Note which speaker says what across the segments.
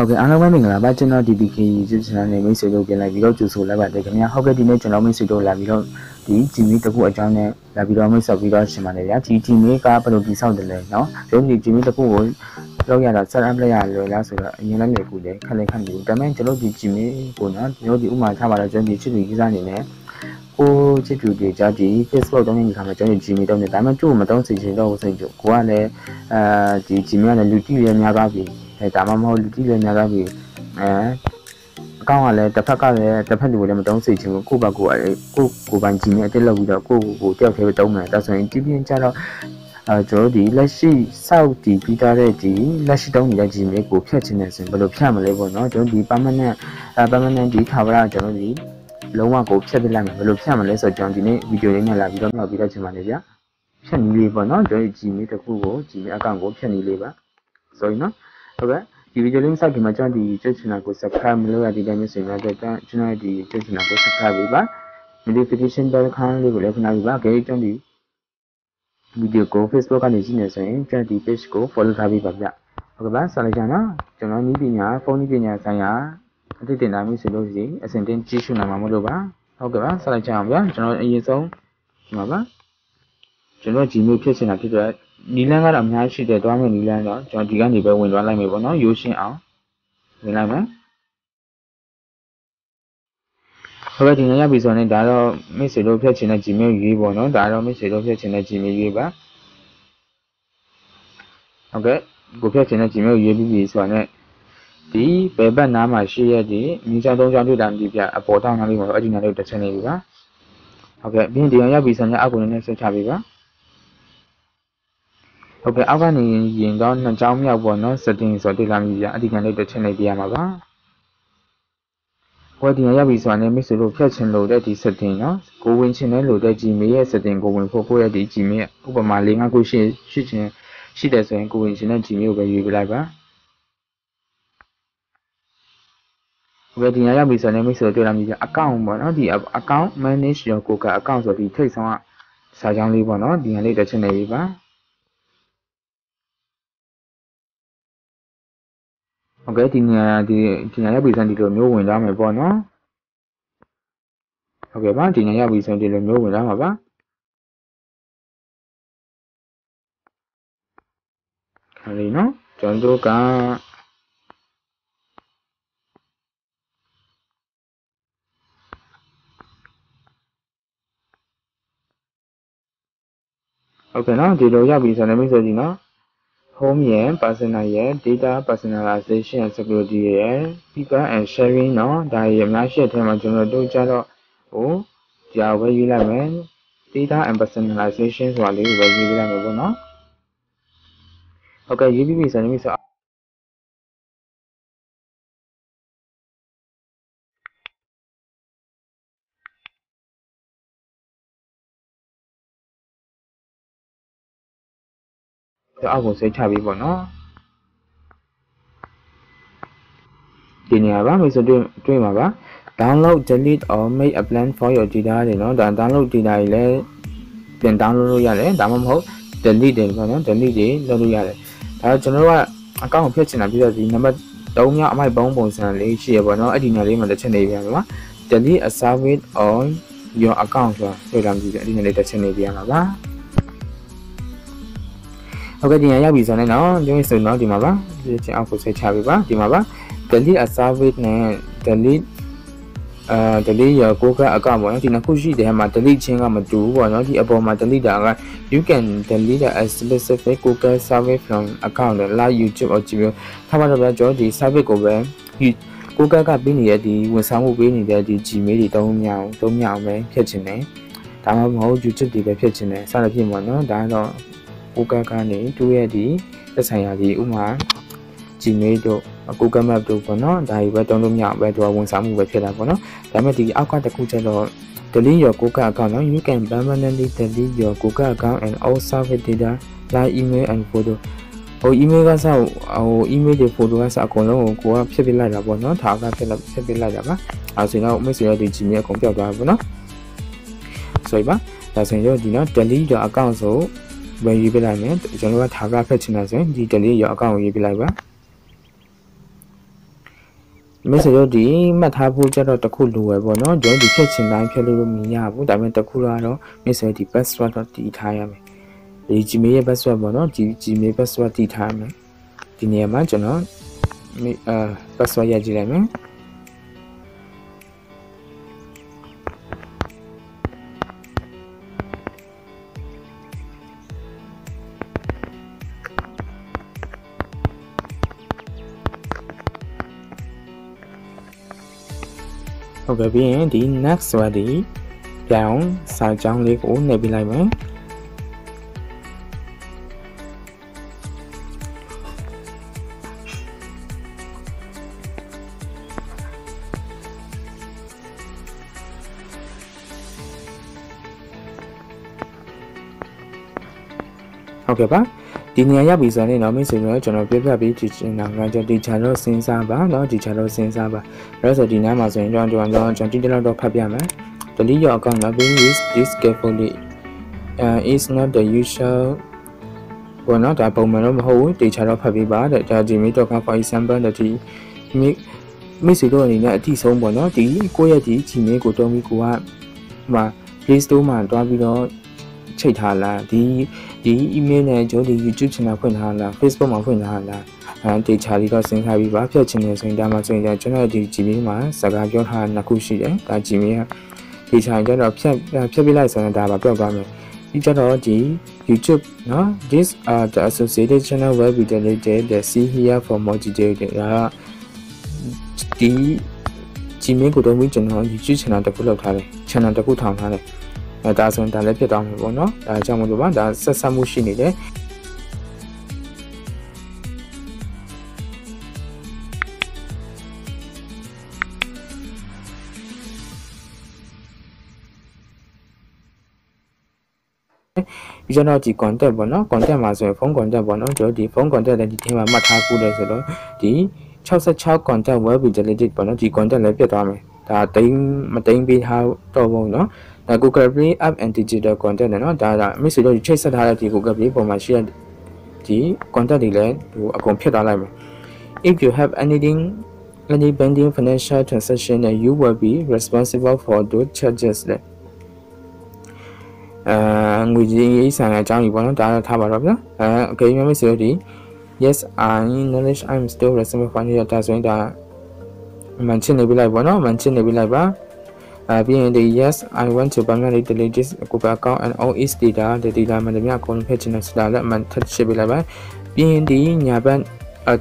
Speaker 1: ဟုတ်ကဲ့အားလုံးပဲမင်္ဂလာပါကျွန်တော် DPK YouTube channel နဲ့မိတ်ဆွေတို့ပြန်လာပြီးတော့ကြိုဆိုလိုက်ပါတယ်ခင်ဗျာဟုတ်ကဲ့ဒီနေ့ကျွန်တော်မိတ်ဆွေတို့လာပြီးတော့ဒီ Gmail တစ်ခုအကြောင်းနဲ့လာပြီးတော့မိတ်ဆက်ပြီးတော့ရှင်းပါတယ်ဗျာဒီ Gmail ကဘယ်လိုတည်ဆောက်တယ်လဲเนาะကျွန်တော်ဒီ Gmail တစ်ခုကိုလောက်ရတာ set up လိုက်ရလွယ်လားဆိုတော့အရင်လည်းလည်းခုလေခက်လည်းခက်နေဘူးဒါပေမဲ့ကျွန်တော်ဒီ Gmail ကိုเนาะကျွန်တော်ဒီဥမာထားပါတော့ကျွန်တော်ဒီချစ်သူကြီးစားနေနဲ့ကိုချစ်သူတွေကြဒီ Facebook တုံးနေခါမှာကျွန်တော် Gmail တုံးနေဒါပေမဲ့သူ့ကိုမတုံးစီချင်တော့စိတ်ကြကိုကလည်းဒီ Gmail နဲ့လူတိရများသွားပြီဒါမှမဟုတ်လူတိရများသွားပြီအကောင့်ကလည်းတစ်ဖက်ကလည်းတစ်ဖက်လူကိုလည်းမတုံးစိတ်ချင်ဘူးကိုယ့်ဘက်ကိုပိုင် Gmail အတက်လောက်ပြီးတော့ကိုတယောက်တည်းပဲတုံးမယ်ဒါဆိုရင်ဒီပြင်ကြတော့ကျွန်တော်ဒီလက်ရှိစောက်တည်ပြီးသားတဲ့ဒီလက်ရှိတုံးနေတဲ့ Gmail ကိုဖြတ်ချင်တယ်ဆိုရင်ဘယ်လိုဖြတ်မလဲပေါ့နော်ကျွန်တော်ဒီ permanent ဒီထာဝရကျွန်တော်ဒီလုံးဝကိုဖြတ်ပြလိုက်မယ်ဘယ်လိုဖြတ်မလဲဆိုတော့ကျွန်တော်ဒီနေ့ဗီဒီယိုလေးနဲ့လာပြီးတော့ပြောပြချင်ပါတယ်ဗျာဖြတ်နည်းလေးပေါ့နော်ကျွန်တော် Gmail တစ်ခုကို Gmail account ကိုဖြတ်နည်းလေးပါဆိုရင်နော်ဟုတ်ကဲ့ဒီဗီဒီယိုလေးစတင်မှာကျွန်တော်ဒီ channel ကို subscribe မလုပ်ရသေးတဲ့မျိုးဆိုရင်တော့ကျွန်တော်ဒီ channel ကို subscribe ပေးပါ notification bell ခန်းလေးကိုလည်းခဏပေးပါကျွန်တော်ဒီဗီဒီယိုကို Facebook ကနေကြည့်နေဆိုရင်ကျွန်တော်ဒီ page ကို follow ထားပေးပါဗျဟုတ်ကဲ့ပါဆက်လိုက်ကြနော်ကျွန်တော်နည်းပညာဖုန်းနည်းပညာဆိုင်ရာအသိတင်တာမျိုးဆိုလို့ရှိရင်အစဉ်တင်ကြည့်ရှုနိုင်မှာမလို့ပါဟုတ်ကဲ့ပါဆက်လိုက်ကြအောင်ဗျာကျွန်တော်အရင်ဆုံးဒီမှာပါကျွန်တော် Gmail ဖြည့်ချင်တာဖြစ်တော့နီလန်းကတော့အများကြီးရှိတယ်တွားမယ်နီလန်းတော့ကျွန်တော်ဒီကနေပဲဝင်သွားလိုက်မယ်ပေါ့နော်ရိုးရှင်းအောင်ဝင်လိုက်မယ်ဟုတ်ကဲ့ဒီနေ့ရပြီဆိုရင်ဒါတော့မိတ်ဆွေတို့ဖြည့်ချင်တဲ့ Gmail ရေးပေါ့နော်ဒါတော့မိတ်ဆွေတို့ဖြည့်ချင်တဲ့ Gmail ရေးပါဟုတ်ကဲ့ကိုဖြည့်ချင်တဲ့ Gmail ရေးပြီးပြီဆိုတော့ဒီဘယ်ဘက်နားမှာရှိရတဲ့မိချောင်းသုံးချောင်းတွေ့တာမသိပြအပေါ်တောင်းနားလေးမှာအဲ့ဒီနားလေးတစ်ချက်နေပြီပါဟုတ်ကဲ့ပြီးရင်ဒီအောင်ရပြီဆိုရင်အောက်ကိုလည်းဆက်ချပြီပါဟုတ်ကဲ့အောက်ကနေရင်တော့နှစ်ချောင်းမြောက်ပေါ့နော် setting ဆိုတွေ့လာပြီဗျာအဲ့ဒီကနေတစ်ချက်နေပြရမှာပါဟောဒီရပြီဆိုရင်မိတ်ဆွေတို့ဖြတ်ချင်လို့တဲ့ဒီ setting နော်ကိုဝင်ချင်တဲ့လို့တဲ့ Gmail ရဲ့ setting ကိုဝင်ဖို့ကိုရဲ့ဒီ Gmail ဥပမာ၄၅ခုရှိတယ်ဆိုရင်ကိုဝင်ချင်တဲ့ Gmail ကိုပဲရွေးပြလိုက်ပါဟုတ်ကဲ့ဒီရပြီဆိုရင်မိတ်ဆွေတို့တွေ့လာပြီဗျာ account ပေါ့နော်ဒီ account manage your Google account ဆိုပြီးထိတ်ဆောင်ကစာကြောင်းလေးပေါ့နော်ဒီဟာလေးတစ်ချက်နေပြီပါဟုတ်ကဲ့ဒီနေရာရပြီဆိုရင်ဒီလိုမျိုးဝင်သွားမယ်ပေါ့နော်ဟုတ်ကဲ့ပါဒီနေရာရပြီဆိုရင်ဒီလိုမျိုးဝင်သွားမှာပါခါလေးနော်ကျွန်တော်ကဟုတ်ကဲ့နော်ဒီလိုရပြီဆိုရင်မိတ်ဆွေကြီးနော် home ရဲ့ personal ရဲ့ data personalization and security ရဲ့ people and sharing เนาะဒါရဲ့အများရှိတဲ့ထဲမှာကျွန်တော်တို့ကြတော့ကြာပဲရေးလိုက်မယ် data and personalization ဆိုတာလေးကိုပဲရေးလိုက်မယ်ပေါ့နော်ဟုတ်ကဲ့ရေးပြီးပြီဆိုရင်မိတ်ဆွေအောက်ကိုဆွဲချပြီးပေါ့နော်ဒီနေရာပါမိတ်ဆွေတွေ့မှာပါ download delete or make a plan for your data တွေเนาะဒါ download data တွေလည်းပြန် download လုပ်ရတယ်ဒါမှမဟုတ် delete တွေပေါ့နော် delete တွေလုပ်လို့ရတယ်ဒါကျွန်တော်တို့ကအကောင့်ကိုဖြတ်ချင်တာပြီးတော့ဒီနံပါတ်3မြောက်အမိုက်ပုံးပုံစံလေးရှိရပေါ့နော်အဲ့ဒီနေရာလေးမှာတစ်ချက်နေပြန်ပါ delete a service on your account ဆိုတာတွေ့လာပြီအဲ့ဒီနေရာလေးတစ်ချက်နေပြန်ပါပါဟုတ်ကဲ့ဒီရပြီဆိုရင်တော့ဒီလိုဆိုတော့ဒီမှာပါဒီချင်းအောက်ကိုဆက်ချပေးပါဒီမှာပါ delete a service နဲ့ delete your Google account ပေါ့နော်ဒီနှစ်ခုရှိတယ်မှာ delete ချင်းကမတူဘူးပေါ့နော်ဒီအပေါ်မှာ delete တာက you can delete a specific Google service from account like YouTube or Gmail ထားပါတော့ကျွန်တော်ဒီ service ကိုပဲ Google ကပေးနေတဲ့ဒီဝန်ဆောင်မှုပေးနေတဲ့ဒီ Gmail တွေတုံးမြောင်ပဲဖြတ်ချင်တယ်ဒါမှမဟုတ် YouTube တွေပဲဖြတ်ချင်တယ်စသဖြင့်ပေါ့နော်ဒါတော့Google ကနေသူ့ရဲ့ဒီသက်ဆိုင်ရာဒီဥမာ Gmail တို့ Google Map တို့ပေါ့နော်ဒါကြီးပဲတုံးလို့မရအောင်ပဲသူကဝန်ဆောင်မှုပဲဖြစ်တာပေါ့နော်ဒါပေမဲ့ဒီအောက်ကတစ်ခုကျတော့ delete your Google account နော် you can permanently delete your Google account and all service data like email and photo email ကစemail တွေ photo ကစအကုန်လုံးကိုကဖြည့်ပြလိုက်တာပေါ့နော်ဒါကဖြည့်ပြလိုက်တာပါအဲဆိုတော့မိတ်ဆွေတို့ဒီ Gmail အကုန်ပြောက်သွားပါပေါ့နော်ဆိုပါဒါဆိုရင်ဒီနော် delete your account ဆိုဘယ်ရေးပြလိုက်မယ်ကျွန်တော်ကထားကဖက်ချင်တာဆိုရင်ဒီ delete your account ကိုရေးပြလိုက်ပါ မိတ်ဆွေတို့ဒီမှတ်ထားဖို့ကြတော့တစ်ခုလိုပဲပေါ့နော်ကျွန်တော်ဒီဖြည့်ချင်တိုင်းဖြည့်လို့မရဘူးဒါပေမဲ့တစ်ခုကတော့မိတ်ဆွေဒီ password တော့တည်ထားရမယ်ဒီ Gmail ရဲ့ password ပေါ့နော်ဒီ Gmail password တည်ထားရမယ်ဒီနေရာမှာကျွန်တော်password ရကြည့်လိုက်မယ်ဟုတ်ကဲ့ပြီးရင်ဒီ next ဆိုတာဒီပြောင်းစာကြောင်းလေးကိုနှိပ်ပြလိုက်မယ်ဟုတ်ကဲ့ပါဒီနေရာရောက်ပြီဆိုရင်တော့မိတ်ဆွေတို့ကျွန်တော်ပြပြပေးကြည့်ချင်တာကကျွန်တော်ဒီ channel စဉ်းစားပါเนาะဒီ channel စဉ်းစားပါအဲ့ဆိုဒီနားမှာဆိုရင်ကျွန်တော်တိတိလောက်တော့ဖတ်ပြမယ် delete your account now use this carefully is not the usual ဘောနော်ဒါပုံမှန်တော့မဟုတ်ဘူးတေချာတော့ဖတ်ပေးပါတဲ့ဒါ gmail.com for example ဒီမိတ်ဆွေတို့အနေနဲ့အတိဆုံးပေါ့နော်ဒီကိုယ့်ရဲ့ဒီ gmail ကိုတုံးပြီးကိုကဟို play store မှာတွားပြီးတော့ချိန်ထားလားဒီ email နဲ့ကျွန်တော်ဒီ YouTube channel ဖွင့်ထားလား Facebook မှာဖွင့်ထားလားတေချာလေးတော့စဉ်းစားပြီးပါဖြတ်ချင်တယ်ဆိုရင်ဒါမှဆိုရင်ကျွန်တော်ဒီ Gmail မှာစကားပြောထားတာနှစ်ခုရှိတယ်ဒါ Gmail ကတေချာကျတော့ဖြတ်ပြလိုက်ဆိုရင်ဒါပါပြောက်သွားမယ်ဒီကျတော့ဒီ YouTube เนาะ this are the associated channel will be deleted the see here for more details ဒါဒီ Gmail ကိုတော့ကျွန်တော် YouTube channel တစ်ခုလောက်ထားတယ် channel တစ်ခုထောင်ထားတယ်ဒါဆိုရင်ဒါလည်းဖြစ်သွားမှာပေါ့နော်ဒါကြောင့်မလို့ပါဒါဆက်ဆက်မှုရှိနေတယ်ဒီကျွန်တော်ဒီ contact ပေါ့နော် contact မှာဆိုရင် phone contact ပေါ့နော်ကျွန်တော်ဒီ phone contact လည်းဒီထဲမှာမှတ်ထားဖို့လဲဆိုတော့ဒီ66 contact will be deleted ပေါ့နော်ဒီ contact လည်းပြတ်သွားမယ်ဒါမတိမ်ပေးထားတော့ဘူးเนาะဒါ Google Play app and digital content เนาะဒါမိတ်ဆွေတို့ချိတ်ဆက်ထားတဲ့ဒီ Google Play ပုံမှာရှိတဲ့ဒီ content တွေလည်းဟိုအကုန်ဖြတ်သွားလိုက်မယ် If you have any pending financial transaction then you will be responsible for those charges လေငွေကြေးရေးဆိုင်ရာအကြောင်းကြီးပေါ့နော်ဒါထားပါတော့ဗျာokay မိတ်ဆွေတို့ဒီ yes I acknowledge I'm still responsible for your task ဆိုရင်ဒါမှန်ချင်နေပြီလိုက်ပေါ့နော်မှန်ချင်နေပြီလိုက်ပါပြီးရင်ဒီ yes I want to permanently delete this Google account and all its data the data မှန်တယ်များအကုန်လုံးဖယ်ချင်တယ်ဆိုတာလည်းမှန်ထပ်ရှင်းပေးလိုက်ပါပြီးရင်ဒီညာဘက်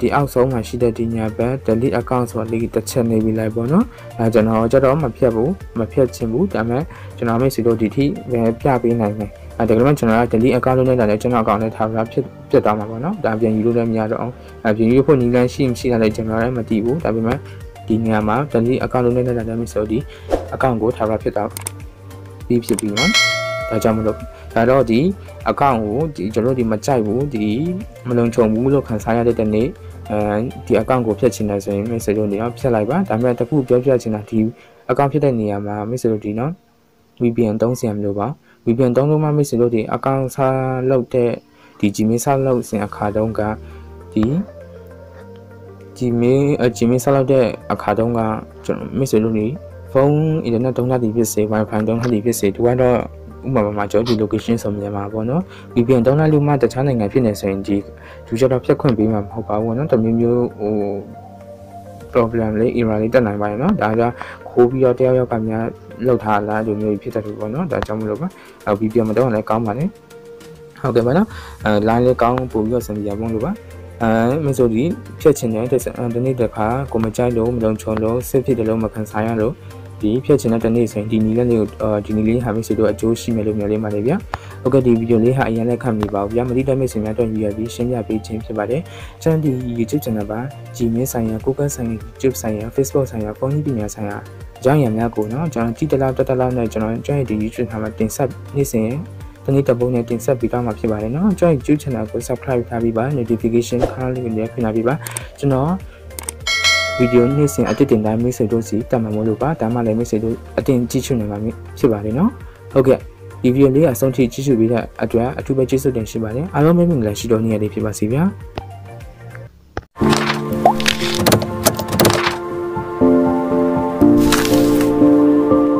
Speaker 1: ဒီအောက်ဆုံးမှာရှိတဲ့ဒီညာဘက် delete account ဆိုတာလေးတစ်ချက်နေပြီလိုက်ပေါ့နော်ကျွန်တော်ကြတော့မဖြတ်ချင်ဘူးဒါပေမဲ့ကျွန်တော်မိတ်ဆွေတို့ဒီထိပဲပြပေးနိုင်မယ်ဒါကလည်းကျွန်တော်က delete account လုပ်နေတာလည်းကျွန်တော် account နဲ့ထားတာပြတ်သွားမှာပေါ့နော်ဒါပြန်ယူလို့လည်းမရတော့အောင်ပြန်ယူဖို့နည်းလမ်းရှိမရှိတာလည်းကျွန်တော်လည်းမသိဘူးဒါပေမဲ့ဒီနေရာမှာ delete account လုပ်နေတာလည်းမိတ်ဆွေတို့ဒီ account ကိုထားတာဖြစ်တော့ပြီးဖြစ်ပြီးနော်ဒါကြောင့်မလို့ဒါတော့ဒီ account ကိုဒီကျွန်တော်တို့ဒီမကြိုက်ဘူးဒီမလုံခြုံဘူးလို့ခံစားရတဲ့တနေ့ဒီ account ကိုဖျက်ချင်တယ်ဆိုရင်မိတ်ဆွေတို့နေအောင်ဖျက်လိုက်ပါဒါပေမဲ့တခုပြောပြချင်တာဒီ account ဖြစ်တဲ့နေရာမှာမိတ်ဆွေတို့ဒီနော် VPN သုံးစရာမလိုပါ VPN သုံးလို့မှမိတ်ဆွေတို့ဒီ account စားလုပ်တဲ့ဒီ Gmail စားလုပ်စဉ်အခါတုန်းကဒီ Gmail စားလုပ်တဲ့အခါတုန်းကကျွန်တော်မိတ်ဆွေတို့ဒီဖုန်း internet သုံးတာဒီဖြစ်စေ Wi-Fi သုံးတာဒီဖြစ်စေဒီကတော့ဥပမာမှာကျွန်တော်ဒီ location ဆိုမြန်မာပေါ့နော် VPN သုံးလိုက်လို့မှတခြားနိုင်ငံဖြစ်နေဆိုရင်ဒီသူကျတော့ဖြတ်ခွင့်ပေးမှာမဟုတ်ပါဘူးเนาะတမျိုးဟို problem လေး error လေးတက်နိုင်ပါတယ်เนาะဒါကခိုးပြီးတော့တယောက်ကများလောက်ထားလားဒီမျိုးဖြစ်တတ်တယ်ပေါ့เนาะဒါကြောင့်မလို့ပါ VPN မတော့လည်းကောင်းပါနဲ့ဟုတ်ကဲ့ပါเนาะline လေးကောင်းပို့ပြီးတော့စံပြပုံလို့ပါမင်းဆိုဒီဖြတ်ချင်တဲ့ဒီနေ့တခါကိုမကြိုက်လို့မလုံခြုံလို့စစ်ဖြစ်တယ်လို့မခံစားရလို့ဒီဖြတ်ချင်တဲ့နေ့ဆိုရင်ဒီနီလေးကိုဒီနီလေးဟာမိတ်ဆွေတို့အကျိုးရှိမယ်လို့မျှော်လင့်ပါတယ်ဗျာဟုတ်ကဲ့ဒီဗီဒီယိုလေးဟာအရင်လည်းခံမိပါဘူးဗျာမတိတဲ့မိတ်ဆွေများတော့ယူရပြီးရှင်းပြပေးခြင်းဖြစ်ပါတယ်ကျွန်တော်ဒီ YouTube channel ပါ Gmail ဆိုင်ရာ Google ဆိုင်ရာ YouTube ဆိုင်ရာ Facebook ဆိုင်ရာဖုန်းပညာဆိုင်ရာအကြောင်းအရာများကိုเนาะကျွန်တော်ကြည့်တလားတက်လားနဲ့ကျွန်တော်ရဲ့ဒီ YouTube channel မှာတင်ဆက်နေ့စဉ်တနေ့တပုံနဲ့တင်ဆက်ပေးသွားမှာဖြစ်ပါတယ်เนาะကျွန်တော် YouTube channel ကို Subscribe ထားပြီးပါ notification ခါလေးကိုလည်းဖွင့်ထားပြီးပါကျွန်တော်ဗီဒီယိုနေ့စဉ်အသစ်တင်တိုင်းမိတ်ဆွေတို့စီတက်မှာမို့လို့ပါဒါမှလည်းမိတ်ဆွေတို့အတင်ကြည့်ချွနေမှာဖြစ်ပါတယ်နော်ဟုတ်ကဲ့ဒီဗီဒီယိုလေးအဆုံးထိကြည့်ရှုပေးတဲ့အတွက်အထူးပဲကျေးဇူးတင်ရှိပါတယ်အားလုံးမင်္ဂလာရှိတော်နေ့ရက်လေးဖြစ်ပါစေဗျာ